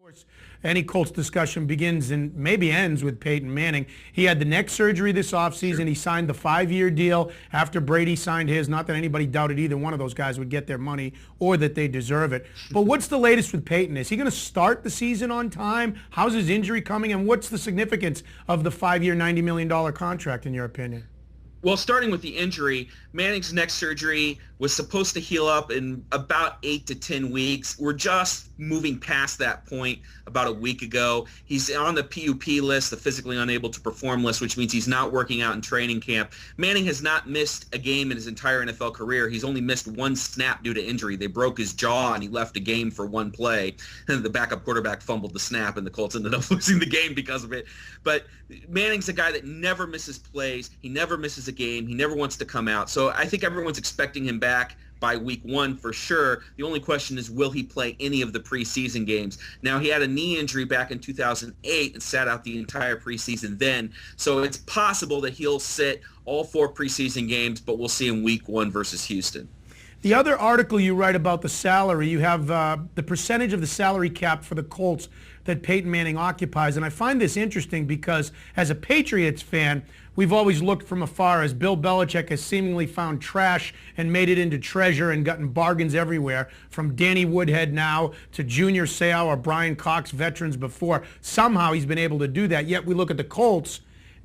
course, any Colts discussion begins and maybe ends with Peyton Manning. He had the neck surgery this offseason. Sure. He signed the 5-year deal after Brady signed his. Not that anybody doubted either one of those guys would get their money or that they deserve it. But what's the latest with Peyton? Is he going to start the season on time? How's his injury coming? And what's the significance of the 5-year, $90 million contract, in your opinion? Well, starting with the injury, Manning's neck surgery was supposed to heal up in about 8 to 10 weeks. We're just moving past that point about a week ago. He's on the PUP list, the physically unable to perform list, which means he's not working out in training camp. Manning has not missed a game in his entire NFL career. He's only missed one snap due to injury. They broke his jaw and he left a game for one play. And the backup quarterback fumbled the snap and the Colts ended up losing the game because of it. But Manning's a guy that never misses plays. He never misses a game. He never wants to come out. So I think everyone's expecting him back by week 1 for sure. The only question is, will he play any of the preseason games? Now, he had a knee injury back in 2008 and sat out the entire preseason then. So it's possible that he'll sit all 4 preseason games, but we'll see in week 1 versus Houston. The other article you write about the salary, you have the percentage of the salary cap for the Colts that Peyton Manning occupies. And I find this interesting because as a Patriots fan, we've always looked from afar as Bill Belichick has seemingly found trash and made it into treasure and gotten bargains everywhere, from Danny Woodhead now to Junior Seau or Brian Cox, veterans before. Somehow he's been able to do that. Yet we look at the Colts,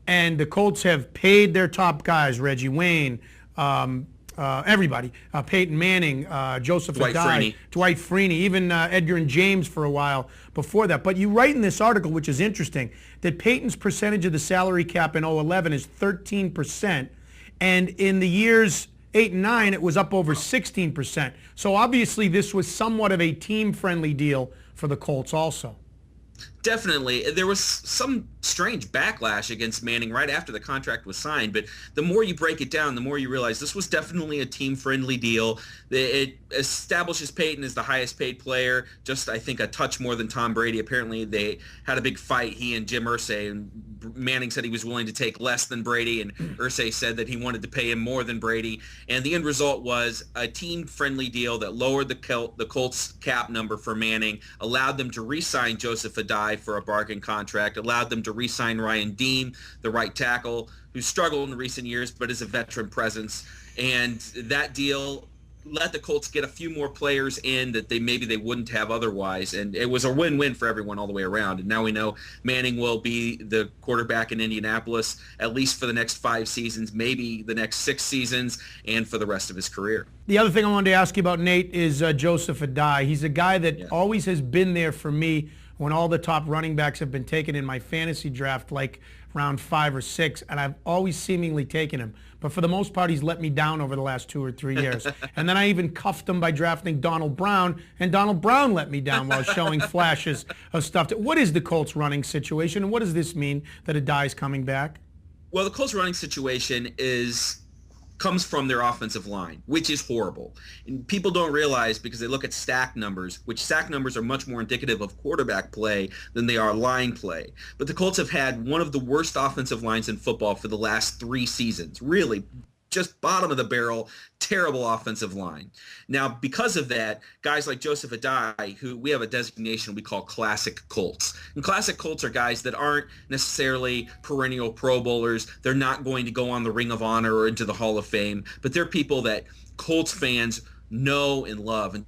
and the Colts have paid their top guys, Reggie Wayne, everybody, Peyton Manning, Joseph Adai, Dwight Freeney, even Edgar and James for a while before that. But you write in this article, which is interesting, that Peyton's percentage of the salary cap in 2011 is 13%, and in the years 8 and 9, it was up over 16%. So obviously this was somewhat of a team-friendly deal for the Colts also. Definitely. There was some strange backlash against Manning right after the contract was signed, but the more you break it down, the more you realize this was definitely a team-friendly deal. It establishes Peyton as the highest-paid player, just, I think, a touch more than Tom Brady. Apparently, they had a big fight, he and Jim Irsay, and Manning said he was willing to take less than Brady, and Irsay said that he wanted to pay him more than Brady. And the end result was a team-friendly deal that lowered the Colts cap number for Manning, allowed them to re-sign Joseph Adai for a bargain contract, allowed them to re-sign Ryan Dean, the right tackle, who struggled in recent years but is a veteran presence. And that deal let the Colts get a few more players in that maybe they wouldn't have otherwise. And it was a win-win for everyone all the way around. And now we know Manning will be the quarterback in Indianapolis at least for the next 5 seasons, maybe the next 6 seasons, and for the rest of his career. The other thing I wanted to ask you about, Nate, is Joseph Adai. He's a guy that always has been there for me when all the top running backs have been taken in my fantasy draft, like round 5 or 6, and I've always seemingly taken him. But for the most part, he's let me down over the last 2 or 3 years. And then I even cuffed him by drafting Donald Brown, and Donald Brown let me down while showing flashes of stuff. What is the Colts running situation, and what does this mean that Adai's coming back? Well, the Colts running situation comes from their offensive line, which is horrible. And people don't realize, because they look at sack numbers, which sack numbers are much more indicative of quarterback play than they are line play. But the Colts have had one of the worst offensive lines in football for the last 3 seasons. Really, just bottom of the barrel, terrible offensive line. Now, because of that, guys like Joseph Adai, who we have a designation we call classic Colts. And classic Colts are guys that aren't necessarily perennial Pro Bowlers. They're not going to go on the Ring of Honor or into the Hall of Fame, but they're people that Colts fans know and love. And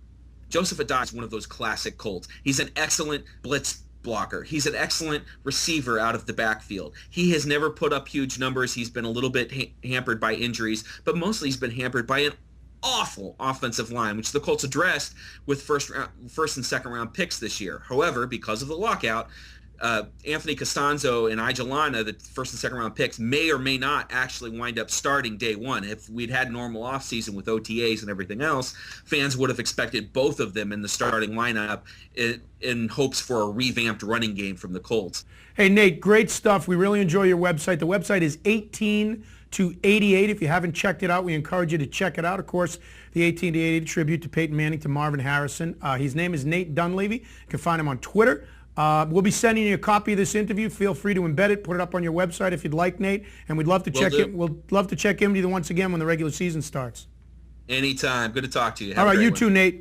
Joseph Adai is one of those classic Colts. He's an excellent blitz blocker. He's an excellent receiver out of the backfield. He has never put up huge numbers. He's been a little bit hampered by injuries, but mostly he's been hampered by an awful offensive line, which the Colts addressed with first and second round picks this year. However, because of the lockout, Anthony Costanzo and Ijalana, the first and second round picks, may or may not actually wind up starting day one. If we'd had normal offseason with OTAs and everything else, fans would have expected both of them in the starting lineup in hopes for a revamped running game from the Colts. Hey, Nate, great stuff. We really enjoy your website. The website is 18 to 88. If you haven't checked it out, we encourage you to check it out. Of course, the 18 to 88 tribute to Peyton Manning, to Marvin Harrison. His name is Nate Dunlevy. You can find him on Twitter. We'll be sending you a copy of this interview. Feel free to embed it, put it up on your website if you'd like, Nate. And we'd love to check in. We'll love to check in with you once again when the regular season starts. Anytime. Good to talk to you. Have All right, a great you one. too, Nate.